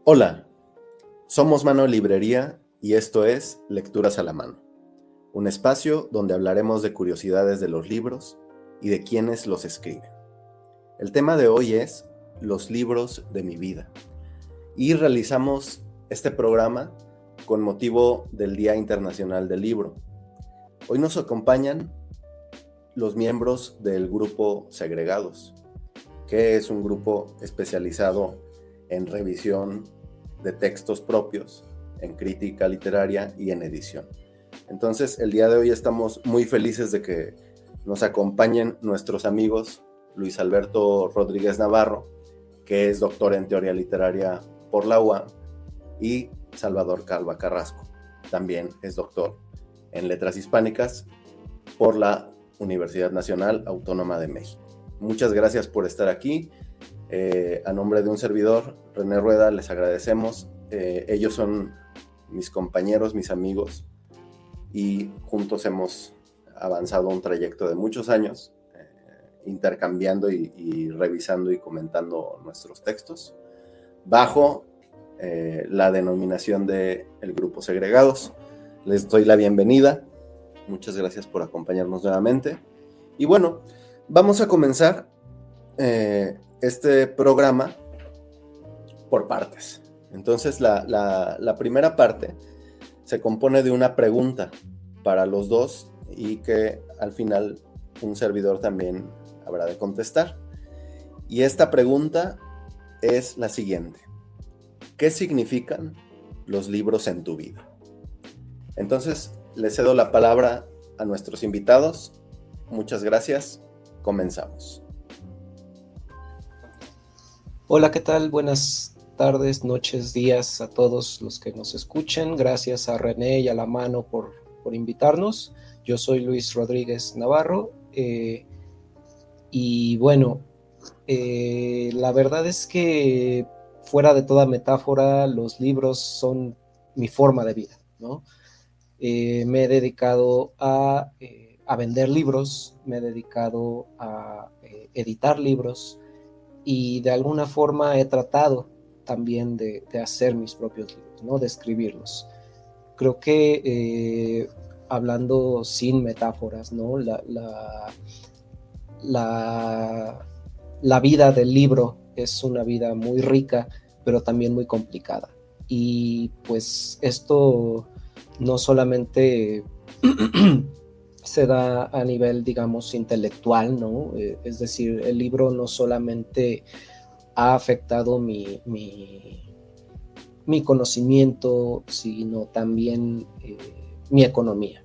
Hola, somos Mano Librería y esto es Lecturas a la Mano, un espacio donde hablaremos de curiosidades de los libros y de quienes los escriben. El tema de hoy es los libros de mi vida y realizamos este programa con motivo del Día Internacional del Libro. Hoy nos acompañan los miembros del grupo Segregados, que es un grupo especializado en revisión de textos propios, en crítica literaria y en edición. Entonces, el día de hoy estamos muy felices de que nos acompañen nuestros amigos Luis Alberto Rodríguez Navarro, que es doctor en teoría literaria por la UAM, y Salvador Calva Carrasco, también es doctor en letras hispánicas por la Universidad Nacional Autónoma de México. Muchas gracias por estar aquí. A nombre de un servidor, René Rueda, les agradecemos. Ellos son mis compañeros, mis amigos, y juntos hemos avanzado un trayecto de muchos años, intercambiando y revisando y comentando nuestros textos, bajo la denominación de el Grupo Segregados. Les doy la bienvenida. Muchas gracias por acompañarnos nuevamente. Y bueno, vamos a comenzar este programa por partes. Entonces, la primera parte se compone de una pregunta para los dos y que al final un servidor también habrá de contestar. Y esta pregunta es la siguiente: ¿qué significan los libros en tu vida? Entonces, le cedo la palabra a nuestros invitados. Muchas gracias. Comenzamos. Hola, ¿qué tal? Buenas tardes, noches, días a todos los que nos escuchen. Gracias a René y a La Mano por invitarnos. Yo soy Luis Rodríguez Navarro y bueno, la verdad es que fuera de toda metáfora, los libros son mi forma de vida, ¿no? Me he dedicado a vender libros, me he dedicado a editar libros, y de alguna forma he tratado también de hacer mis propios libros, ¿no? De escribirlos. Creo que hablando sin metáforas, ¿no? La vida del libro es una vida muy rica, pero también muy complicada. Y pues esto no solamente se da a nivel, digamos, intelectual, ¿no? Es decir, el libro no solamente ha afectado mi conocimiento, sino también mi economía,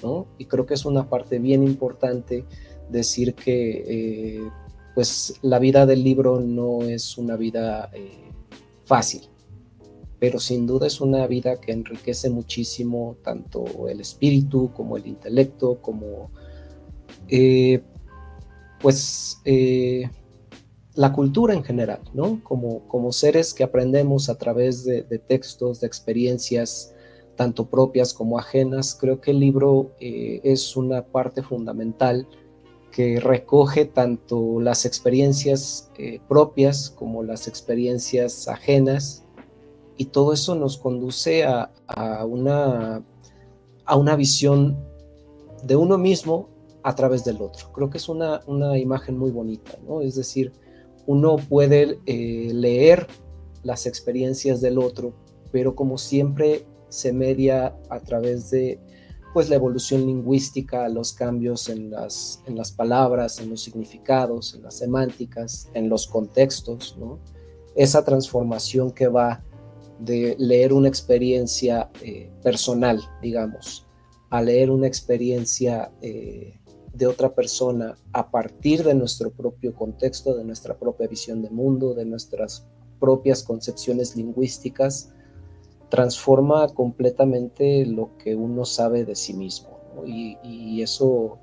¿no? Y creo que es una parte bien importante decir que pues la vida del libro no es una vida fácil, pero sin duda es una vida que enriquece muchísimo tanto el espíritu como el intelecto, como eh, pues la cultura en general, ¿no? Como seres que aprendemos a través de textos, de experiencias, tanto propias como ajenas. Creo que el libro es una parte fundamental que recoge tanto las experiencias propias como las experiencias ajenas, y todo eso nos conduce a una visión de uno mismo a través del otro. Creo que es una imagen muy bonita, ¿no? Es decir, uno puede leer las experiencias del otro, pero como siempre se media a través de pues la evolución lingüística, los cambios en las palabras, en los significados, en las semánticas, en los contextos, ¿no? Esa transformación que va de leer una experiencia personal, digamos, a leer una experiencia de otra persona a partir de nuestro propio contexto, de nuestra propia visión de mundo, de nuestras propias concepciones lingüísticas, transforma completamente lo que uno sabe de sí mismo, ¿no? Y eso,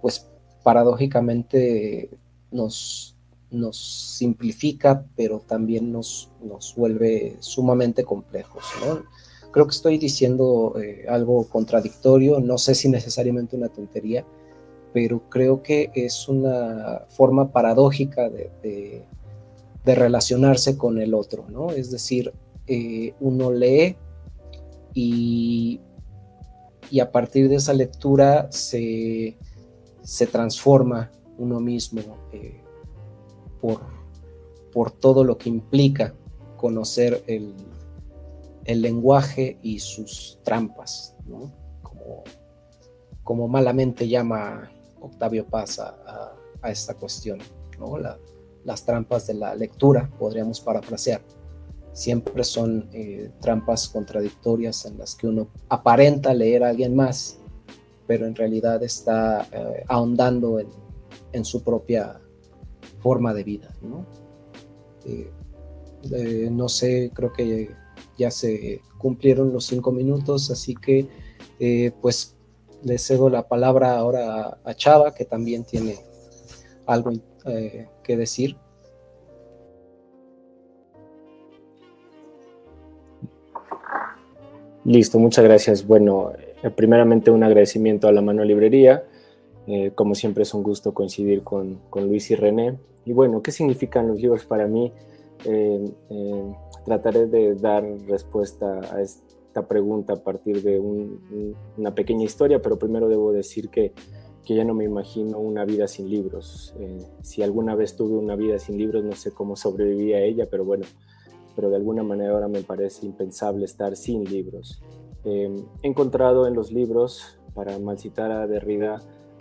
pues paradójicamente nos simplifica, pero también nos vuelve sumamente complejos, ¿no? Creo que estoy diciendo algo contradictorio, no sé si necesariamente una tontería, pero creo que es una forma paradójica de relacionarse con el otro, ¿no? Es decir, uno lee y a partir de esa lectura se transforma uno mismo por todo lo que implica conocer el lenguaje y sus trampas, ¿no? Como malamente llama Octavio Paz a esta cuestión, ¿no? Las trampas de la lectura, podríamos parafrasear. Siempre son trampas contradictorias en las que uno aparenta leer a alguien más, pero en realidad está ahondando en su propia forma de vida, ¿no? No sé, creo que ya se cumplieron los 5 minutos, así que pues le cedo la palabra ahora a Chava, que también tiene algo que decir. Listo, muchas gracias. Bueno, primeramente un agradecimiento a La Mano Librería. Como siempre es un gusto coincidir con Luis y René. Y bueno, ¿qué significan los libros para mí? Trataré de dar respuesta a esta pregunta a partir de una pequeña historia, pero primero debo decir que ya no me imagino una vida sin libros. Si alguna vez tuve una vida sin libros, no sé cómo sobreviví a ella, pero de alguna manera ahora me parece impensable estar sin libros. He encontrado en los libros, para mal citar a Derrida,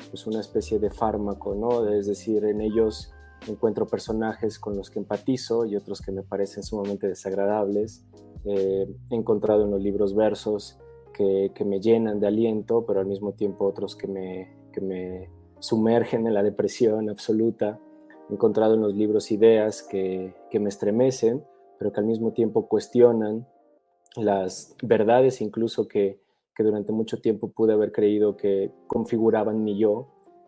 pues una especie de fármaco, ¿no? Es decir, en ellos encuentro personajes con los que empatizo y otros que me parecen sumamente desagradables. He encontrado en los libros versos que me llenan de aliento, pero al mismo tiempo otros que me sumergen en la depresión absoluta. He encontrado en los libros ideas que me estremecen, pero que al mismo tiempo cuestionan las verdades incluso que durante mucho tiempo pude haber creído que configuraban mi yo.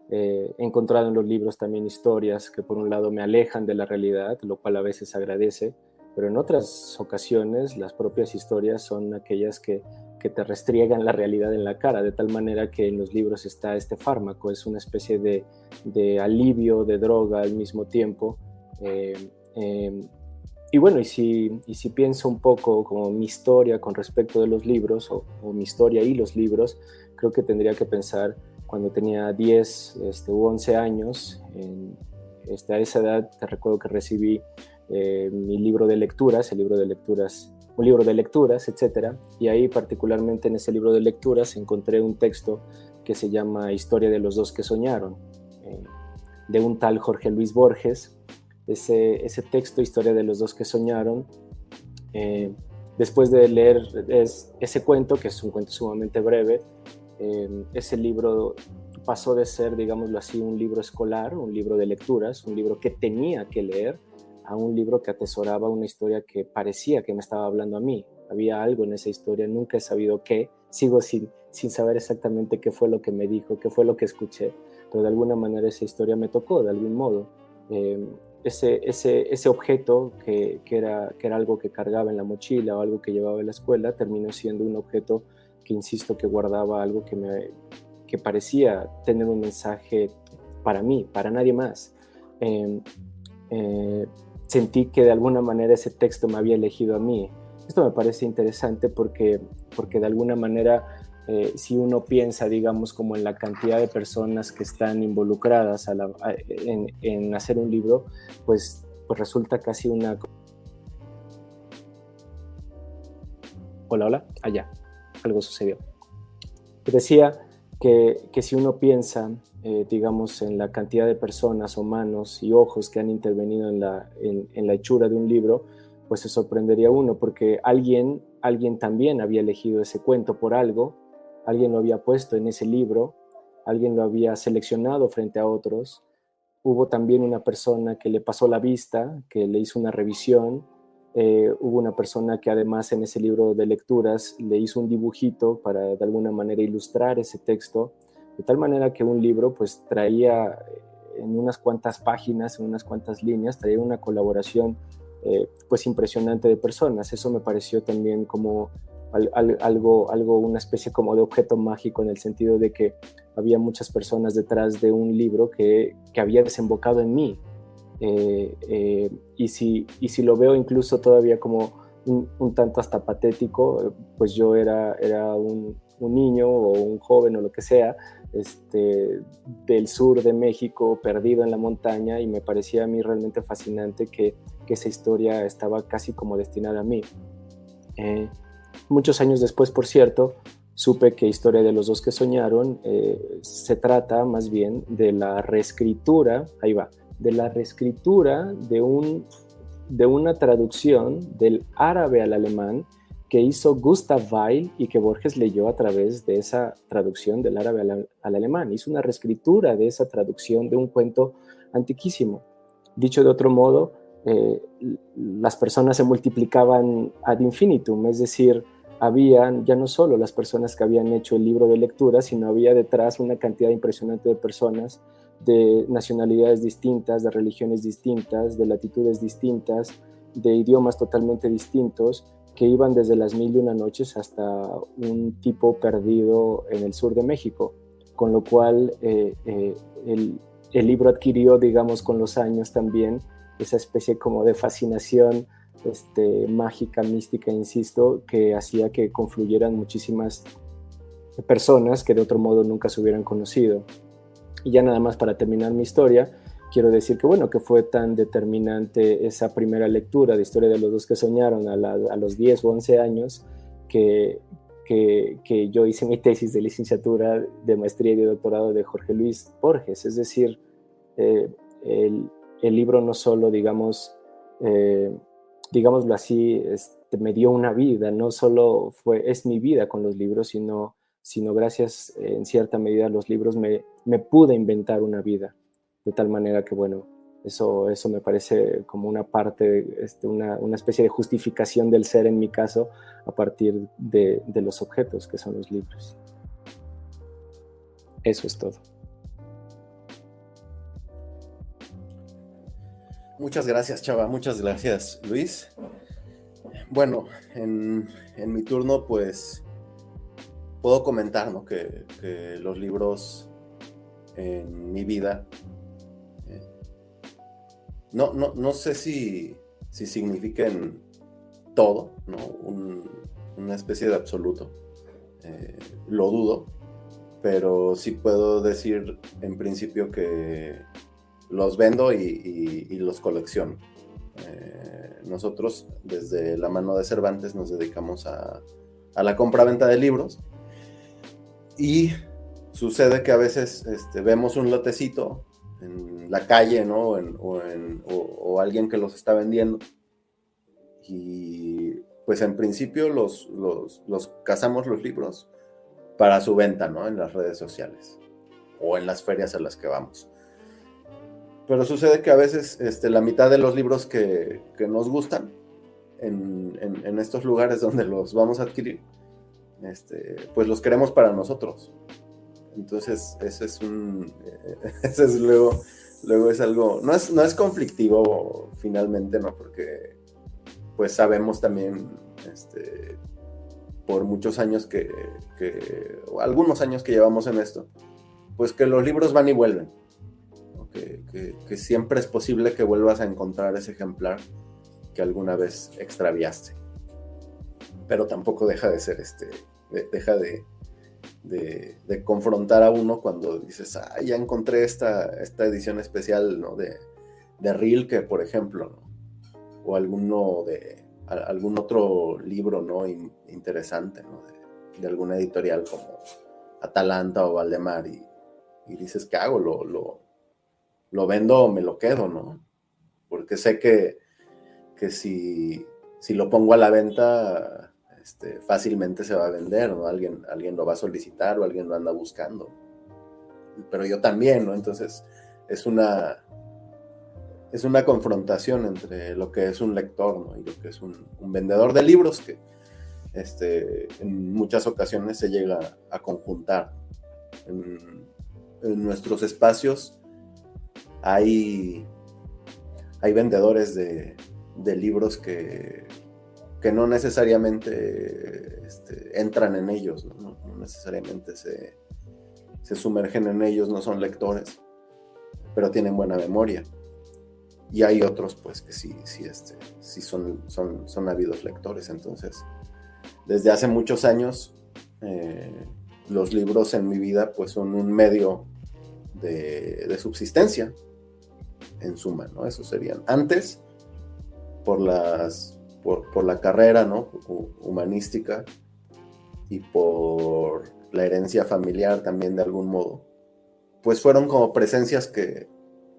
He encontrado en los libros también historias que por un lado me alejan de la realidad, lo cual a veces agradece, pero en otras ocasiones las propias historias son aquellas que te restriegan la realidad en la cara, de tal manera que en los libros está este fármaco, es una especie de alivio, de droga al mismo tiempo. Y bueno, y si pienso un poco como mi historia con respecto de los libros, o mi historia y los libros, creo que tendría que pensar cuando tenía 10 u 11 años. A esa edad te recuerdo que recibí mi libro de lecturas, un libro de lecturas, etc. Y ahí particularmente en ese libro de lecturas encontré un texto que se llama Historia de los dos que soñaron, de un tal Jorge Luis Borges. Ese texto, Historia de los dos que soñaron, después de leer ese cuento, que es un cuento sumamente breve, ese libro pasó de ser, digámoslo así, un libro escolar, un libro de lecturas, un libro que tenía que leer, a un libro que atesoraba una historia que parecía que me estaba hablando a mí. Había algo en esa historia, nunca he sabido qué, sigo sin saber exactamente qué fue lo que me dijo, qué fue lo que escuché, pero de alguna manera esa historia me tocó, de algún modo. Ese objeto que era algo que cargaba en la mochila o algo que llevaba a la escuela, terminó siendo un objeto que, insisto, que guardaba algo que parecía tener un mensaje para mí, para nadie más. Sentí que de alguna manera ese texto me había elegido a mí. Esto me parece interesante porque de alguna manera, si uno piensa, digamos, como en la cantidad de personas que están involucradas en hacer un libro, pues resulta casi una... Hola, allá, algo sucedió. Decía que si uno piensa, digamos, en la cantidad de personas o manos y ojos que han intervenido en la hechura de un libro, pues se sorprendería uno, porque alguien también había elegido ese cuento por algo, alguien lo había puesto en ese libro, alguien lo había seleccionado frente a otros. Hubo también una persona que le pasó la vista, que le hizo una revisión. Hubo una persona que además en ese libro de lecturas le hizo un dibujito para de alguna manera ilustrar ese texto, de tal manera que un libro pues traía en unas cuantas páginas, en unas cuantas líneas, traía una colaboración pues impresionante de personas. Eso me pareció también como algo, una especie como de objeto mágico, en el sentido de que había muchas personas detrás de un libro que había desembocado en mí. Y si lo veo incluso todavía como un tanto hasta patético, pues yo era un niño o un joven o lo que sea, del sur de México, perdido en la montaña, y me parecía a mí realmente fascinante que esa historia estaba casi como destinada a mí. Muchos años después, por cierto, supe que Historia de los dos que soñaron se trata más bien de la reescritura, ahí va, de la reescritura de una traducción del árabe al alemán que hizo Gustav Weil y que Borges leyó a través de esa traducción del árabe al alemán. Hizo una reescritura de esa traducción de un cuento antiquísimo. Dicho de otro modo, las personas se multiplicaban ad infinitum, es decir, habían ya no solo las personas que habían hecho el libro de lectura, sino había detrás una cantidad impresionante de personas de nacionalidades distintas, de religiones distintas, de latitudes distintas, de idiomas totalmente distintos, que iban desde las 1001 noches hasta un tipo perdido en el sur de México, con lo cual el libro adquirió, digamos, con los años también esa especie como de fascinación mágica, mística, insisto, que hacía que confluyeran muchísimas personas que de otro modo nunca se hubieran conocido. Y ya nada más para terminar mi historia, quiero decir que bueno, que fue tan determinante esa primera lectura de Historia de los dos que soñaron a los 10 o 11 años, que yo hice mi tesis de licenciatura, de maestría y de doctorado de Jorge Luis Borges. Es decir, el libro no solo, digámoslo así, me dio una vida, no solo es mi vida con los libros, sino gracias en cierta medida a los libros me pude inventar una vida, de tal manera que bueno, eso me parece como una parte, una especie de justificación del ser en mi caso, a partir de los objetos que son los libros. Eso es todo. Muchas gracias, Chava. Muchas gracias, Luis. Bueno, en mi turno, pues, puedo comentar, ¿no? que los libros en mi vida, no sé si signifiquen todo, ¿no? Una especie de absoluto. Lo dudo, pero sí puedo decir en principio que los vendo y los colecciono. Nosotros, desde la mano de Cervantes, nos dedicamos a la compra-venta de libros, y sucede que a veces vemos un lotecito en la calle, ¿no? O alguien que los está vendiendo, y pues en principio los cazamos los libros para su venta, ¿no? En las redes sociales o en las ferias a las que vamos. Pero sucede que a veces la mitad de los libros que nos gustan en estos lugares donde los vamos a adquirir, pues los queremos para nosotros. Entonces ese es luego es algo, no es conflictivo finalmente, ¿no? Porque pues sabemos también por muchos años o algunos años que llevamos en esto, pues que los libros van y vuelven. Que siempre es posible que vuelvas a encontrar ese ejemplar que alguna vez extraviaste, pero tampoco deja de ser deja de confrontar a uno cuando dices, ya encontré esta edición especial, ¿no? de Rilke, por ejemplo, ¿no? O algún otro libro, ¿no? Interesante, ¿no? de alguna editorial como Atalanta o Valdemar, y dices, ¿qué hago? ¿Lo vendo o me lo quedo, no? Porque sé que si lo pongo a la venta, fácilmente se va a vender, ¿no? Alguien lo va a solicitar o alguien lo anda buscando. Pero yo también, ¿no? Entonces es una confrontación entre lo que es un lector, ¿no? Y lo que es un vendedor de libros, que en muchas ocasiones se llega a conjuntar. En nuestros espacios hay vendedores de libros que no necesariamente entran en ellos, ¿no? No necesariamente se sumergen en ellos, no son lectores, pero tienen buena memoria. y hay otros pues que sí son ávidos lectores. Entonces, desde hace muchos años, los libros en mi vida pues son un medio de subsistencia, en suma, ¿no? Eso serían. Antes, por la carrera, ¿no?, humanística, y por la herencia familiar también de algún modo, pues fueron como presencias que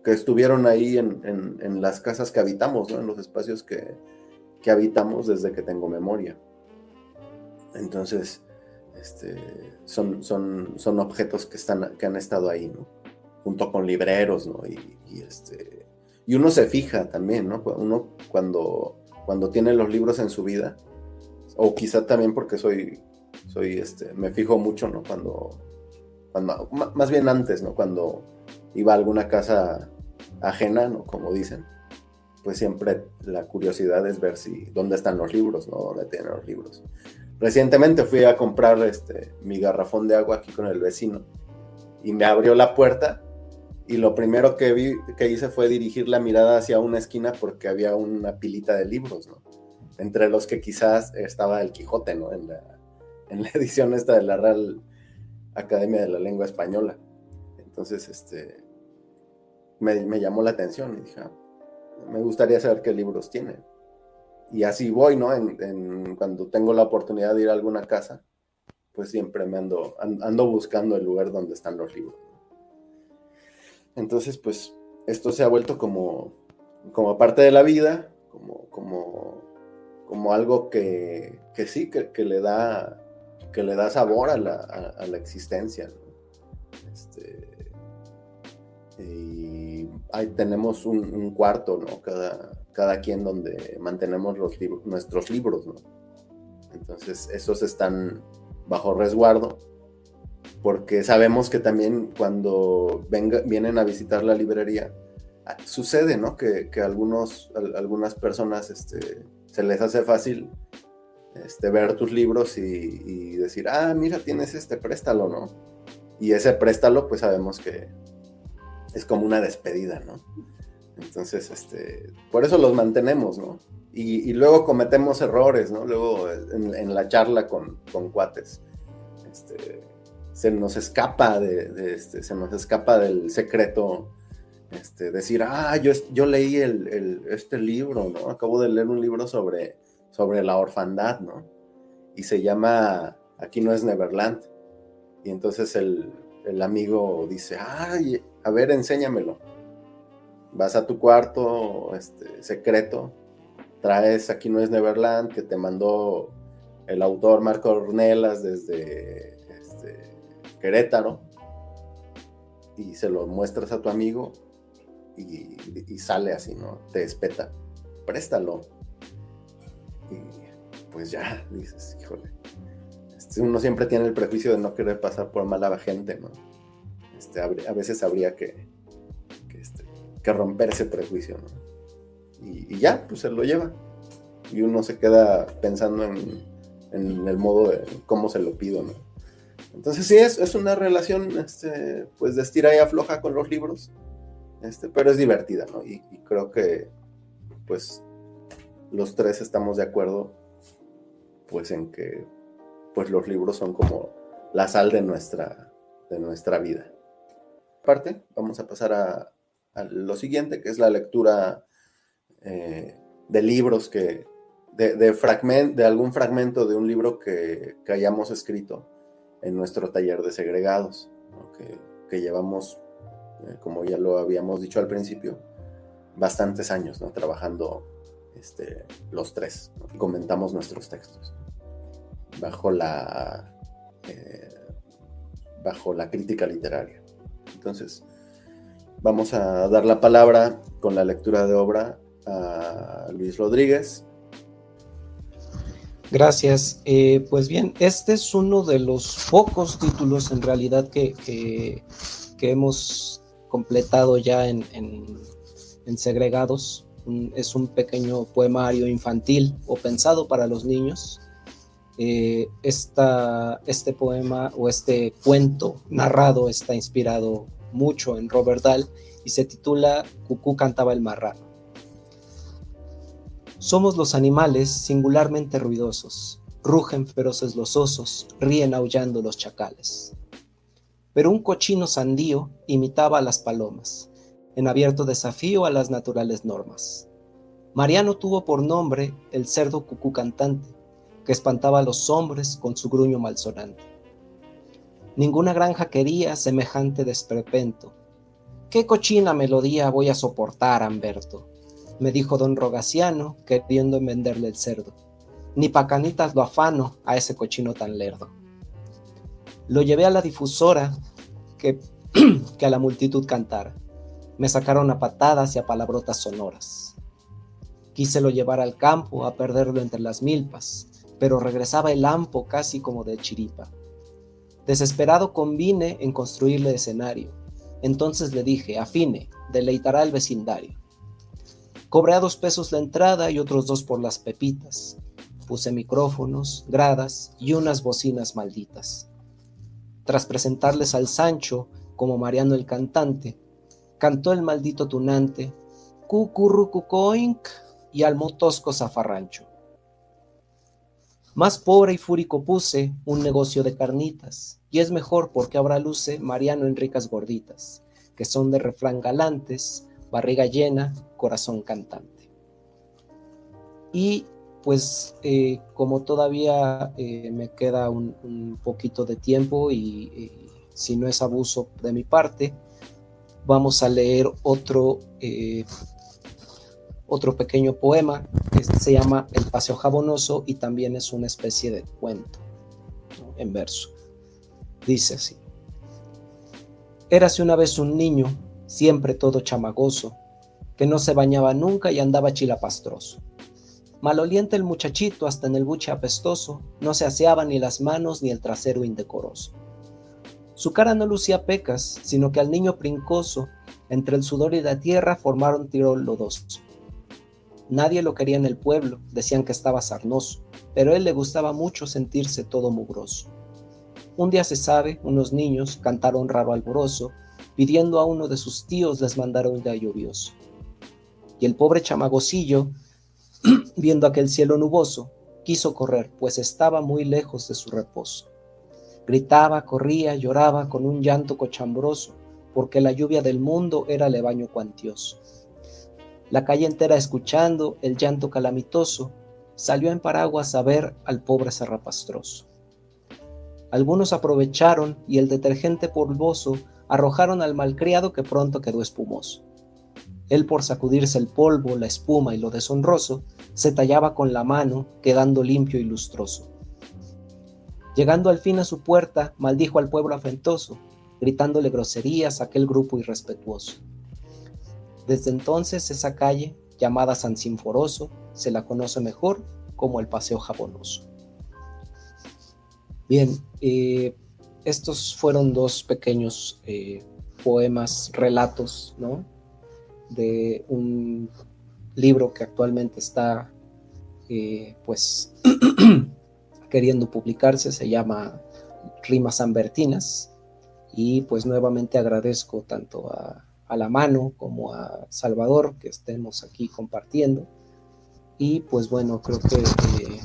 estuvieron ahí en las casas que habitamos, ¿no?, en los espacios que habitamos desde que tengo memoria. Entonces, son objetos que han estado ahí, ¿no?, junto con libreros, ¿no? Y uno se fija también, ¿no? Uno cuando tiene los libros en su vida, o quizá también porque me fijo mucho, ¿no? Cuando más bien antes, ¿no? Cuando iba a alguna casa ajena, ¿no?, como dicen, pues siempre la curiosidad es ver dónde están los libros, ¿no? Dónde tienen los libros. Recientemente fui a comprar mi garrafón de agua aquí con el vecino, y me abrió la puerta, y lo primero que hice fue dirigir la mirada hacia una esquina porque había una pilita de libros, ¿no? Entre los que quizás estaba el Quijote, ¿no?, en la edición esta de la Real Academia de la Lengua Española. Entonces, me llamó la atención y dije, me gustaría saber qué libros tiene. Y así voy, ¿no? Cuando tengo la oportunidad de ir a alguna casa, pues siempre me ando buscando el lugar donde están los libros. Entonces, pues, esto se ha vuelto como parte de la vida, como algo que sí, que le da sabor a la existencia, ¿no? Y ahí tenemos un cuarto, ¿no?, cada quien, donde mantenemos nuestros libros, ¿no? Entonces, esos están bajo resguardo, porque sabemos que también cuando vienen a visitar la librería, sucede, ¿no?, que algunas personas se les hace fácil ver tus libros y decir, mira, tienes préstalo, ¿no? Y ese préstalo, pues sabemos que es como una despedida, ¿no? Entonces, por eso los mantenemos, ¿no? Y luego cometemos errores, ¿no? Luego en la charla con cuates, se nos escapa se nos escapa del secreto, decir, yo leí este libro, ¿no? Acabo de leer un libro sobre la orfandad, ¿no? Y se llama Aquí no es Neverland. Y entonces el amigo dice, a ver, enséñamelo. Vas a tu cuarto secreto, traes Aquí no es Neverland, que te mandó el autor Marco Ornelas desde Querétaro, y se lo muestras a tu amigo y sale así, ¿no? Te espeta, préstalo. Y pues ya, dices, híjole, uno siempre tiene el prejuicio de no querer pasar por mala gente, ¿no? A veces habría que romper ese prejuicio, ¿no? Y ya, pues se lo lleva. Y uno se queda pensando en el modo de cómo se lo pido, ¿no? Entonces sí, es una relación, pues de estira y afloja con los libros, pero es divertida, ¿no? Y creo que, pues, los tres estamos de acuerdo, pues, en que, pues, los libros son como la sal de nuestra vida. Aparte, vamos a pasar a lo siguiente, que es la lectura de libros de algún fragmento de un libro que hayamos escrito en nuestro taller de segregados, ¿no? que llevamos, como ya lo habíamos dicho al principio, bastantes años, ¿no?, trabajando los tres, ¿no? Comentamos nuestros textos bajo la crítica literaria. Entonces, vamos a dar la palabra con la lectura de obra a Luis Rodríguez. Gracias. Pues bien, este es uno de los pocos títulos en realidad que hemos completado ya en Segregados. Es un pequeño poemario infantil o pensado para los niños. Este poema o este cuento narrado está inspirado mucho en Robert Dahl y se titula Cucú cantaba el marrano. Somos los animales singularmente ruidosos. Rugen feroces los osos, ríen aullando los chacales. Pero un cochino sandío imitaba a las palomas, en abierto desafío a las naturales normas. Mariano tuvo por nombre el cerdo cucú cantante, que espantaba a los hombres con su gruño malsonante. Ninguna granja quería semejante desprepento. ¿Qué cochina melodía voy a soportar, Amberto?, me dijo don Rogaciano, queriendo venderle el cerdo. Ni pacanitas lo afano a ese cochino tan lerdo. Lo llevé a la difusora que a la multitud cantara. Me sacaron a patadas y a palabrotas sonoras. Quíselo llevar al campo a perderlo entre las milpas, pero regresaba el hampo casi como de chiripa. Desesperado convine en construirle escenario. Entonces le dije, afine, deleitará el vecindario. Cobré a 2 pesos la entrada y otros 2 por las pepitas. Puse micrófonos, gradas y unas bocinas malditas. Tras presentarles al Sancho como Mariano el cantante, cantó el maldito tunante, cucurrucucoinc, y al motosco zafarrancho. Más pobre y fúrico puse un negocio de carnitas, y es mejor porque ahora luce Mariano en ricas gorditas, que son de refrán galantes, barriga llena, corazón cantante. Y pues como todavía me queda un poquito de tiempo y si no es abuso de mi parte, vamos a leer otro pequeño poema que se llama El Paseo Jabonoso y también es una especie de cuento, ¿no?, en verso. Dice así: Érase una vez un niño, siempre todo chamagoso, que no se bañaba nunca y andaba chilapastroso. Maloliente el muchachito, hasta en el buche apestoso, no se aseaba ni las manos ni el trasero indecoroso. Su cara no lucía pecas, sino que al niño princoso, entre el sudor y la tierra, formaron tiro lodoso. Nadie lo quería en el pueblo, decían que estaba sarnoso, pero a él le gustaba mucho sentirse todo mugroso. Un día se sabe, unos niños cantaron raro alborozo, pidiendo a uno de sus tíos les mandara un día lluvioso. Y el pobre chamagocillo, viendo aquel cielo nuboso, quiso correr, pues estaba muy lejos de su reposo. Gritaba, corría, lloraba con un llanto cochambroso, porque la lluvia del mundo era levaño cuantioso. La calle entera escuchando el llanto calamitoso, salió en paraguas a ver al pobre zarrapastroso. Algunos aprovecharon y el detergente polvoso arrojaron al malcriado que pronto quedó espumoso. Él, por sacudirse el polvo, la espuma y lo deshonroso, se tallaba con la mano, quedando limpio y lustroso. Llegando al fin a su puerta, maldijo al pueblo afrentoso, gritándole groserías a aquel grupo irrespetuoso. Desde entonces esa calle, llamada San Sinforoso, se la conoce mejor como el Paseo Jabonoso. Bien, estos fueron 2 pequeños poemas, relatos, ¿no?, de un libro que actualmente está pues queriendo publicarse, se llama Rimas Ambertinas, y pues nuevamente agradezco tanto a La Mano como a Salvador que estemos aquí compartiendo, y pues bueno, creo que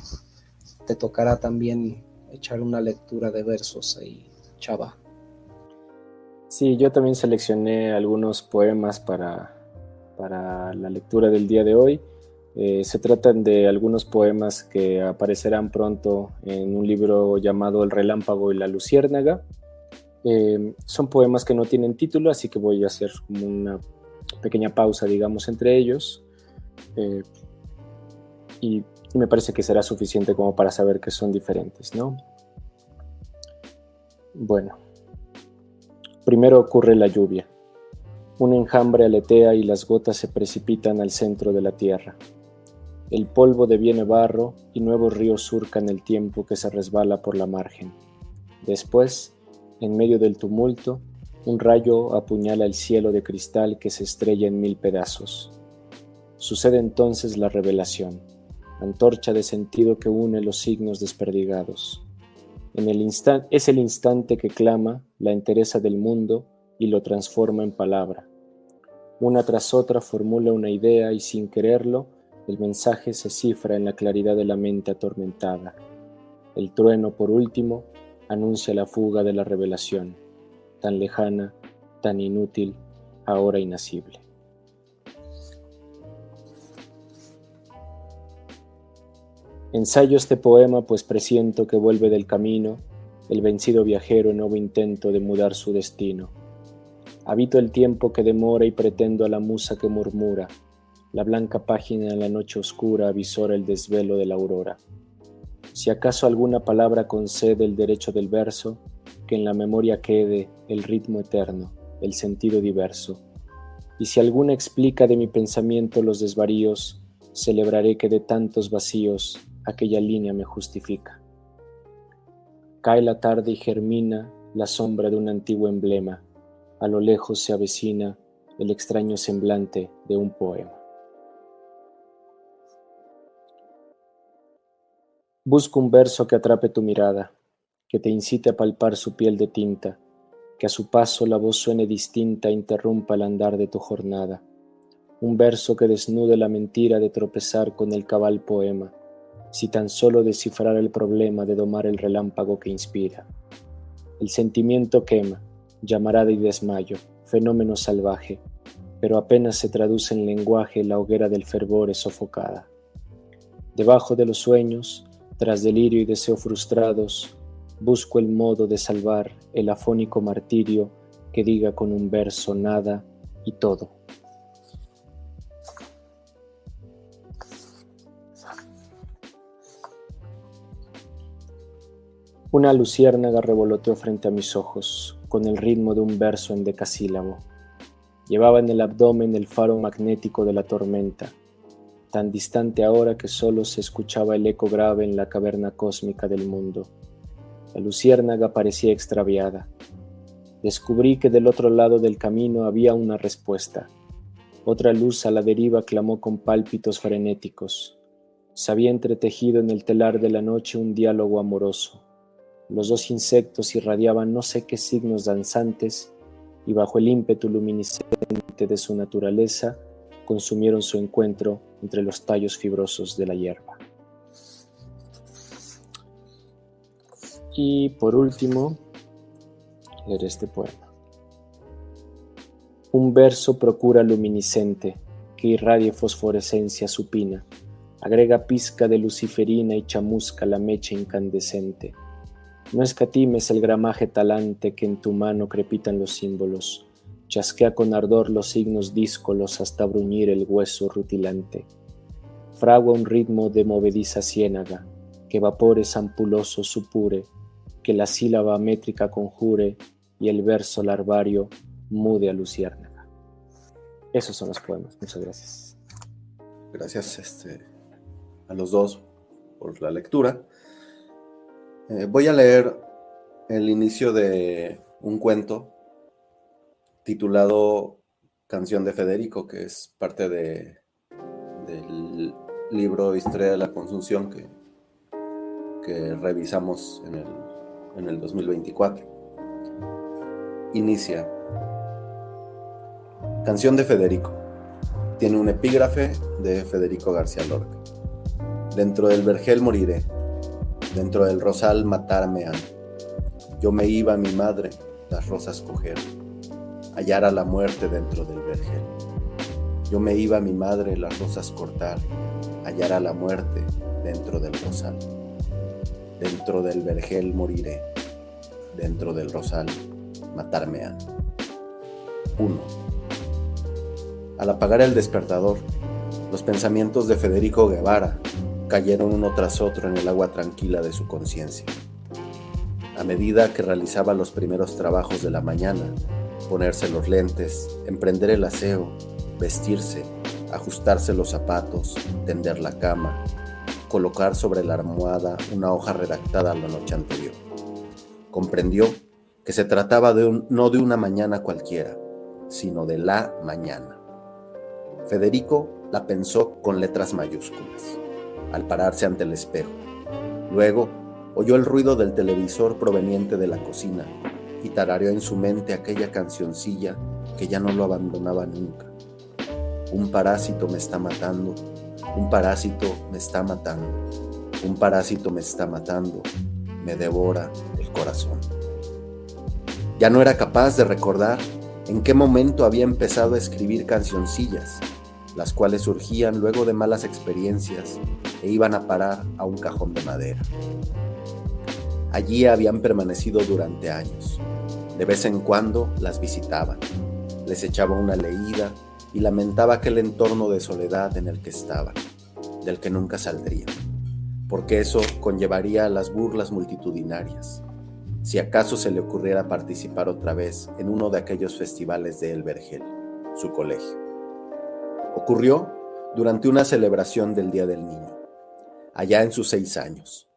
te tocará también echar una lectura de versos ahí, Chava. Sí, yo también seleccioné algunos poemas para la lectura del día de hoy. Se tratan de algunos poemas que aparecerán pronto en un libro llamado El Relámpago y la Luciérnaga. Son poemas que no tienen título, así que voy a hacer como una pequeña pausa, digamos, entre ellos. Y me parece que será suficiente como para saber que son diferentes, ¿no? Bueno, primero ocurre la lluvia. Un enjambre aletea y las gotas se precipitan al centro de la tierra. El polvo deviene barro y nuevos ríos surcan el tiempo que se resbala por la margen. Después, en medio del tumulto, un rayo apuñala el cielo de cristal que se estrella en 1000 pedazos. Sucede entonces la revelación, antorcha de sentido que une los signos desperdigados. Es el instante que clama la entereza del mundo y lo transforma en palabra. Una tras otra formula una idea y sin quererlo El mensaje se cifra en la claridad de la mente atormentada. El trueno, por último, anuncia la fuga de la revelación, tan lejana, tan inútil, ahora inacible. Ensayo este poema, pues presiento que vuelve del camino el vencido viajero en nuevo intento de mudar su destino. Habito el tiempo que demora y pretendo a la musa que murmura. La blanca página en la noche oscura avisora el desvelo de la aurora. Si acaso alguna palabra concede el derecho del verso, que en la memoria quede el ritmo eterno, el sentido diverso. Y si alguna explica de mi pensamiento los desvaríos, celebraré que de tantos vacíos aquella línea me justifica. Cae la tarde y germina la sombra de un antiguo emblema. A lo lejos se avecina el extraño semblante de un poema. Busco un verso que atrape tu mirada, que te incite a palpar su piel de tinta, que a su paso la voz suene distinta e interrumpa el andar de tu jornada. Un verso que desnude la mentira de tropezar con el cabal poema, si tan solo descifrar el problema de domar el relámpago que inspira. El sentimiento quema, llamarada y desmayo, fenómeno salvaje, pero apenas se traduce en lenguaje la hoguera del fervor es sofocada. Debajo de los sueños, tras delirio y deseo frustrados, busco el modo de salvar el afónico martirio que diga con un verso nada y todo. Una luciérnaga revoloteó frente a mis ojos, con el ritmo de un verso en decasílabo. Llevaba en el abdomen el faro magnético de la tormenta, tan distante ahora que solo se escuchaba el eco grave en la caverna cósmica del mundo. La luciérnaga parecía extraviada. Descubrí que del otro lado del camino había una respuesta. Otra luz a la deriva clamó con pálpitos frenéticos. Se había entretejido en el telar de la noche un diálogo amoroso. Los dos insectos irradiaban no sé qué signos danzantes y bajo el ímpetu luminiscente de su naturaleza consumieron su encuentro entre los tallos fibrosos de la hierba. Y por último, leeré este poema. Un verso procura luminiscente que irradie fosforescencia supina, agrega pizca de luciferina y chamusca la mecha incandescente. No escatimes el gramaje talante que en tu mano crepitan los símbolos, chasquea con ardor los signos díscolos hasta bruñir el hueso rutilante. Fragua un ritmo de movediza ciénaga, que vapores ampulosos supure, que la sílaba métrica conjure y el verso larvario mude a luciérnaga. Esos son los poemas. Muchas gracias. Gracias a los dos por la lectura. Voy a leer el inicio de un cuento titulado Canción de Federico, que es parte del libro Historia de la Consunción que revisamos en el 2024. Inicia. Canción de Federico. Tiene un epígrafe de Federico García Lorca. Dentro del vergel moriré, dentro del rosal matarme han. Yo me iba a mi madre las rosas coger, hallar a la muerte dentro del vergel. Yo me iba a mi madre las rosas cortar, hallar a la muerte dentro del rosal. Dentro del vergel moriré, dentro del rosal matarme han. 1. Al apagar el despertador, los pensamientos de Federico Guevara cayeron uno tras otro en el agua tranquila de su conciencia. A medida que realizaba los primeros trabajos de la mañana, ponerse los lentes, emprender el aseo, vestirse, ajustarse los zapatos, tender la cama, colocar sobre la almohada una hoja redactada la noche anterior, comprendió que se trataba no de una mañana cualquiera, sino de la mañana. Federico la pensó con letras mayúsculas, al pararse ante el espejo. Luego oyó el ruido del televisor proveniente de la cocina y tarareó en su mente aquella cancioncilla que ya no lo abandonaba nunca. Un parásito me está matando, Un parásito me está matando, un parásito me está matando, me devora el corazón. Ya no era capaz de recordar en qué momento había empezado a escribir cancioncillas, las cuales surgían luego de malas experiencias e iban a parar a un cajón de madera. Allí habían permanecido durante años. De vez en cuando las visitaba, les echaba una leída y lamentaba aquel entorno de soledad en el que estaban, del que nunca saldrían, porque eso conllevaría a las burlas multitudinarias, si acaso se le ocurriera participar otra vez en uno de aquellos festivales de El Vergel, su colegio. Ocurrió durante una celebración del Día del Niño, allá en sus 6 años.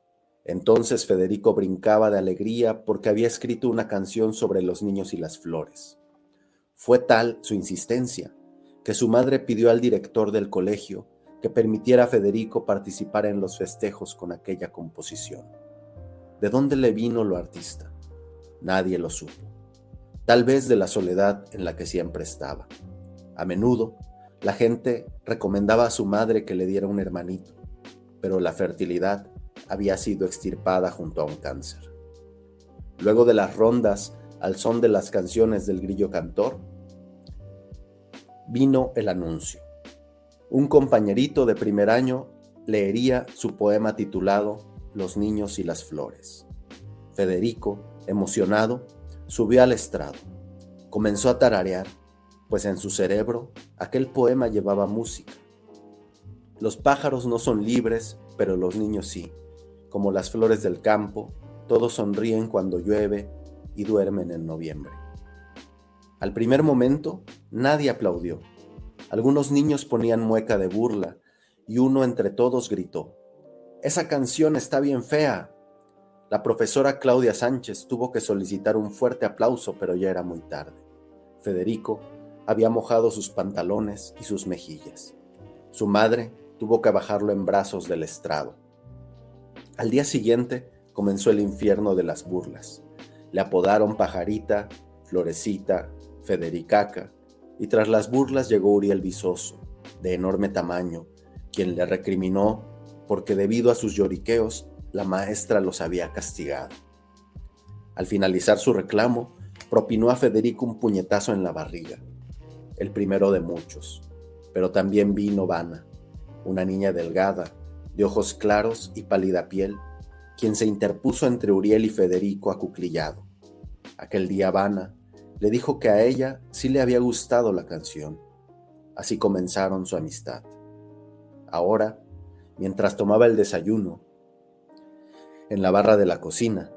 Entonces Federico brincaba de alegría porque había escrito una canción sobre los niños y las flores. Fue tal su insistencia que su madre pidió al director del colegio que permitiera a Federico participar en los festejos con aquella composición. ¿De dónde le vino lo artista? Nadie lo supo. Tal vez de la soledad en la que siempre estaba. A menudo, la gente recomendaba a su madre que le diera un hermanito, pero la fertilidad había sido extirpada junto a un cáncer. Luego de las rondas al son de las canciones del grillo cantor, vino el anuncio. Un compañerito de primer año leería su poema titulado Los niños y las flores. Federico, emocionado, subió al estrado. Comenzó a tararear, pues en su cerebro aquel poema llevaba música. Los pájaros no son libres, pero los niños sí. Como las flores del campo, todos sonríen cuando llueve y duermen en noviembre. Al primer momento, nadie aplaudió. Algunos niños ponían mueca de burla y uno entre todos gritó: «¡Esa canción está bien fea!». La profesora Claudia Sánchez tuvo que solicitar un fuerte aplauso, pero ya era muy tarde. Federico había mojado sus pantalones y sus mejillas. Su madre tuvo que bajarlo en brazos del estrado. Al día siguiente comenzó el infierno de las burlas. Le apodaron Pajarita, Florecita, Federicaca, y tras las burlas llegó Uriel Vizoso, de enorme tamaño, quien le recriminó porque debido a sus lloriqueos la maestra los había castigado. Al finalizar su reclamo, propinó a Federico un puñetazo en la barriga, el primero de muchos, pero también vino Vana, una niña delgada, de ojos claros y pálida piel, quien se interpuso entre Uriel y Federico acuclillado. Aquel día Vana le dijo que a ella sí le había gustado la canción. Así comenzaron su amistad. Ahora, mientras tomaba el desayuno, en la barra de la cocina,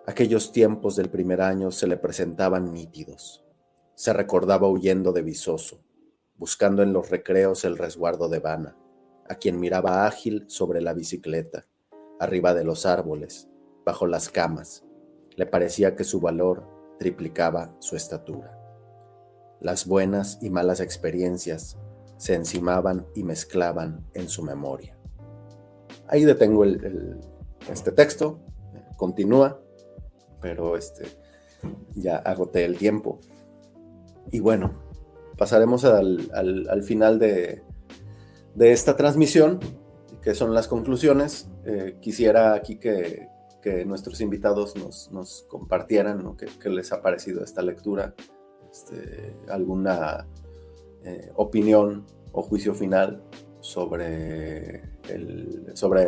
aquellos tiempos del primer año se le presentaban nítidos. Se recordaba huyendo de Vizoso, buscando en los recreos el resguardo de Vana, a quien miraba ágil sobre la bicicleta, arriba de los árboles, bajo las camas. Le parecía que su valor triplicaba su estatura. Las buenas y malas experiencias se encimaban y mezclaban en su memoria. Ahí detengo este texto, continúa, pero ya agoté el tiempo. Y bueno, pasaremos al final de esta transmisión, que son las conclusiones. Quisiera aquí que nuestros invitados nos compartieran, ¿no? qué les ha parecido esta lectura, alguna opinión o juicio final sobre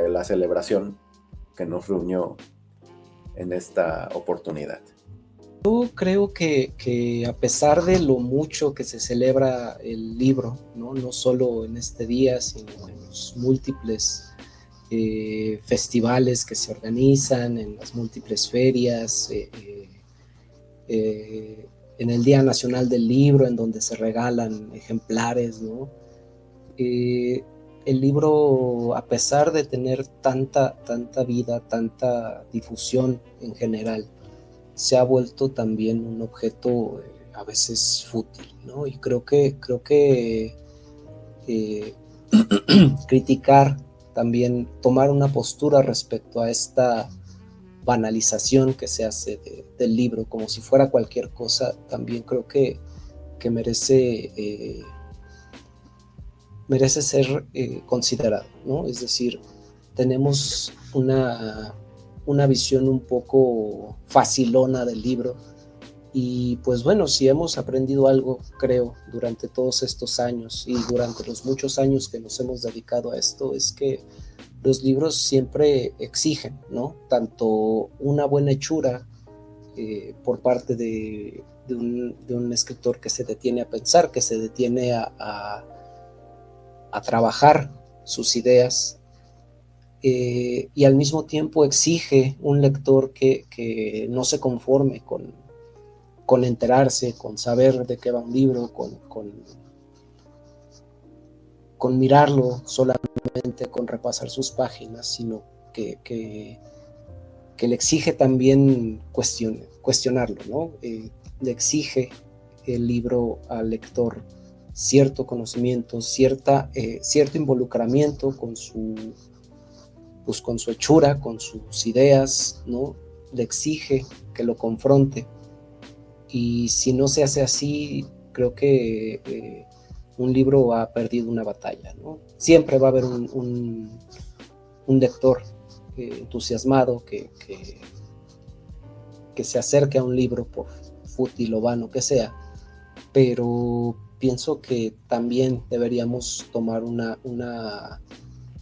la celebración que nos reunió en esta oportunidad. Yo creo que a pesar de lo mucho que se celebra el libro, no solo en este día, sino en los múltiples festivales que se organizan, en las múltiples ferias, en el Día Nacional del Libro, en donde se regalan ejemplares, ¿no? El libro, a pesar de tener tanta vida, tanta difusión en general, se ha vuelto también un objeto a veces fútil, ¿no? Y creo que criticar también, tomar una postura respecto a esta banalización que se hace del libro, como si fuera cualquier cosa, también creo que merece merece ser considerado, ¿no? Es decir, tenemos una visión un poco facilona del libro y pues bueno, si hemos aprendido algo, creo, durante todos estos años y durante los muchos años que nos hemos dedicado a esto, es que los libros siempre exigen, ¿no? Tanto una buena hechura por parte de un escritor que se detiene a pensar, que se detiene a trabajar sus ideas, y al mismo tiempo exige un lector que no se conforme con enterarse, con saber de qué va un libro, con mirarlo solamente, con repasar sus páginas, sino que le exige también cuestionarlo, ¿no? Le exige el libro al lector cierto conocimiento, cierto involucramiento con su hechura, con sus ideas, ¿no? Le exige que lo confronte. Y si no se hace así, creo que un libro ha perdido una batalla, ¿no? Siempre va a haber un lector entusiasmado que se acerque a un libro, por fútil o vano que sea, pero pienso que también deberíamos tomar una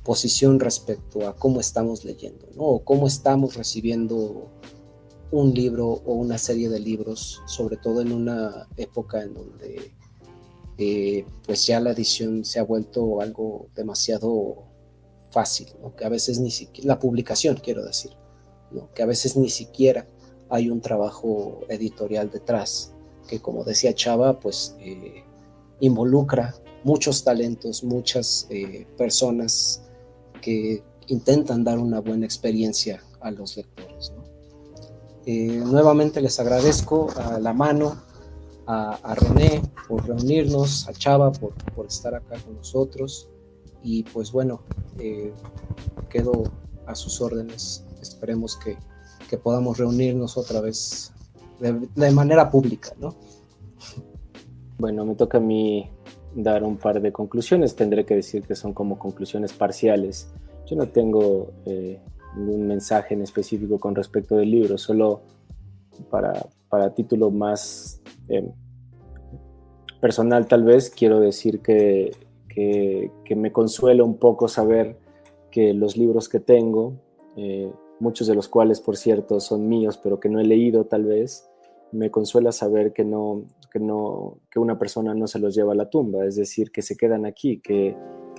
posición respecto a cómo estamos leyendo, ¿no? O cómo estamos recibiendo un libro o una serie de libros, sobre todo en una época en donde pues ya la edición se ha vuelto algo demasiado fácil, ¿no? Que a veces ni siquiera, la publicación quiero decir, ¿no? Que a veces ni siquiera hay un trabajo editorial detrás, que como decía Chava, pues involucra muchos talentos, muchas personas que intentan dar una buena experiencia a los lectores, ¿no? Nuevamente les agradezco a La Mano, a René por reunirnos, a Chava por estar acá con nosotros, y pues bueno, quedo a sus órdenes. Esperemos que podamos reunirnos otra vez de manera pública, ¿no? Bueno, me toca a mí dar un par de conclusiones. Tendré que decir que son como conclusiones parciales. Yo no tengo ningún mensaje en específico con respecto del libro, solo para título más personal tal vez, quiero decir que me consuela un poco saber que los libros que tengo, muchos de los cuales por cierto son míos pero que no he leído tal vez, me consuela saber que una persona no se los lleva a la tumba, es decir, que se quedan aquí, que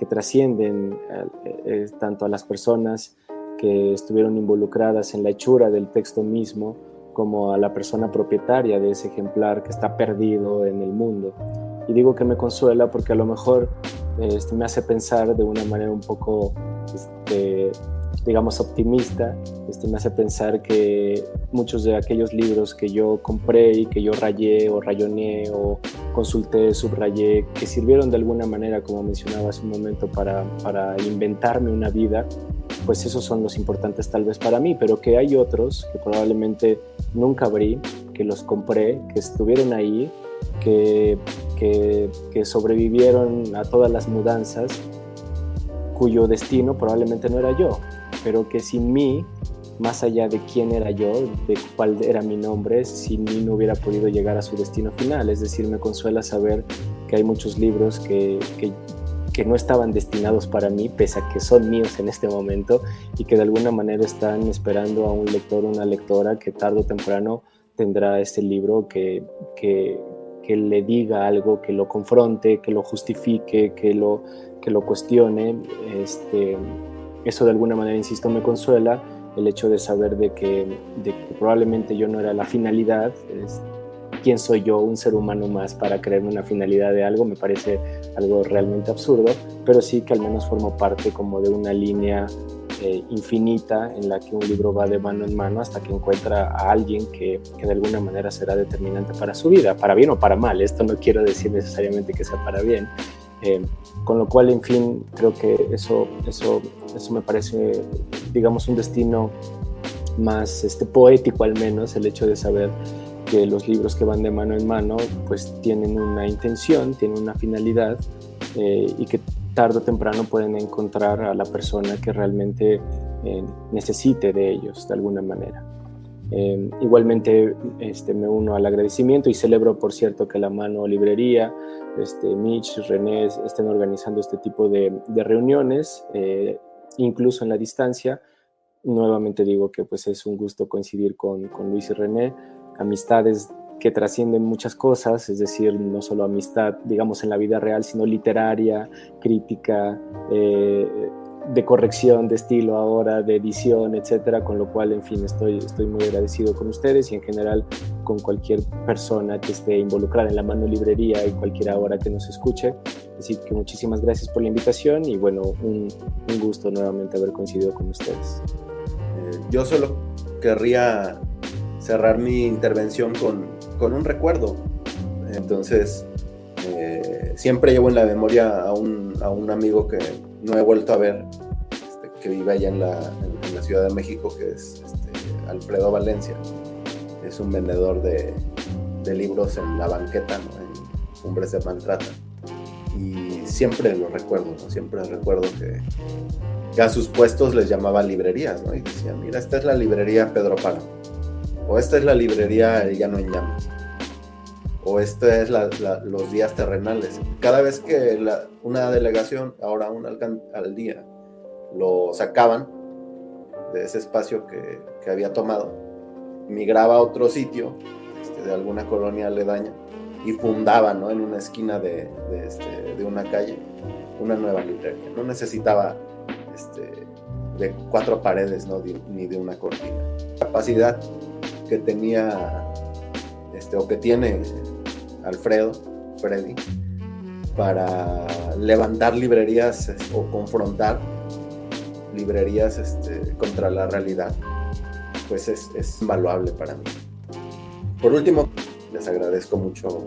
trascienden tanto a las personas que estuvieron involucradas en la hechura del texto mismo, como a la persona propietaria de ese ejemplar que está perdido en el mundo. Y digo que me consuela porque a lo mejor me hace pensar de una manera un poco, digamos, optimista. Me hace pensar que muchos de aquellos libros que yo compré y que yo rayé o rayoneé o consulté, subrayé, que sirvieron de alguna manera, como mencionaba hace un momento, para inventarme una vida, pues esos son los importantes tal vez para mí, pero que hay otros que probablemente nunca abrí, que los compré, que estuvieron ahí, que sobrevivieron a todas las mudanzas, cuyo destino probablemente no era yo, pero que sin mí, más allá de quién era yo, de cuál era mi nombre, sin mí no hubiera podido llegar a su destino final. Es decir, me consuela saber que hay muchos libros que no estaban destinados para mí, pese a que son míos en este momento, y que de alguna manera están esperando a un lector o una lectora que tarde o temprano tendrá este libro que le diga algo, que lo confronte, que lo justifique, que lo cuestione. Eso de alguna manera, insisto, me consuela, el hecho de saber de que probablemente yo no era la finalidad. ¿Quién soy yo, un ser humano más, para creerme una finalidad de algo? Me parece algo realmente absurdo, pero sí que al menos formo parte como de una línea infinita en la que un libro va de mano en mano hasta que encuentra a alguien que de alguna manera será determinante para su vida, para bien o para mal. Esto no quiero decir necesariamente que sea para bien. Con lo cual, en fin, creo que eso me parece, digamos, un destino más poético, al menos, el hecho de saber que los libros que van de mano en mano pues tienen una intención, tienen una finalidad, y que tarde o temprano pueden encontrar a la persona que realmente necesite de ellos de alguna manera. Igualmente me uno al agradecimiento y celebro, por cierto, que La Mano Librería, Mitch, René estén organizando este tipo de reuniones, incluso en la distancia. Nuevamente digo que pues es un gusto coincidir con Luis y René, amistades que trascienden muchas cosas, es decir, no solo amistad, digamos, en la vida real, sino literaria, crítica, de corrección de estilo ahora, de edición, etcétera, con lo cual, en fin, estoy muy agradecido con ustedes y en general con cualquier persona que esté involucrada en La Mano Librería y cualquiera hora que nos escuche. Así que muchísimas gracias por la invitación y bueno, un gusto nuevamente haber coincidido con ustedes. Yo solo querría cerrar mi intervención con un recuerdo. Entonces, siempre llevo en la memoria a un amigo que no he vuelto a ver, que vive allá en la Ciudad de México, que es Alfredo Valencia. Es un vendedor de libros en la banqueta, ¿no? En Cumbres de Maltrata. Y siempre lo recuerdo, ¿no? Siempre recuerdo que a sus puestos les llamaba librerías, ¿no? Y decía, mira, esta es la librería Pedro Páramo, o esta es la librería El Llano en Llamas, o esta es los días terrenales. Cada vez que una delegación, ahora una al día, lo sacaban de ese espacio que había tomado, migraba a otro sitio de alguna colonia aledaña y fundaba, ¿no? En una esquina de una calle una nueva librería. No necesitaba de 4 paredes, ¿no? Ni de una cortina. La capacidad que tenía o que tiene Freddy, para levantar librerías o confrontar librerías contra la realidad, pues es invaluable para mí. Por último, les agradezco mucho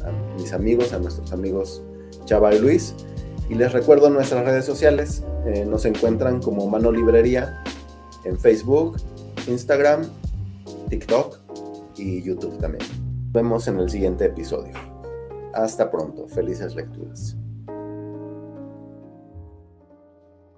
a mis amigos, a nuestros amigos Chava y Luis, y les recuerdo nuestras redes sociales. Nos encuentran como Mano Librería en Facebook, Instagram, TikTok y YouTube también. Nos vemos en el siguiente episodio. Hasta pronto, felices lecturas.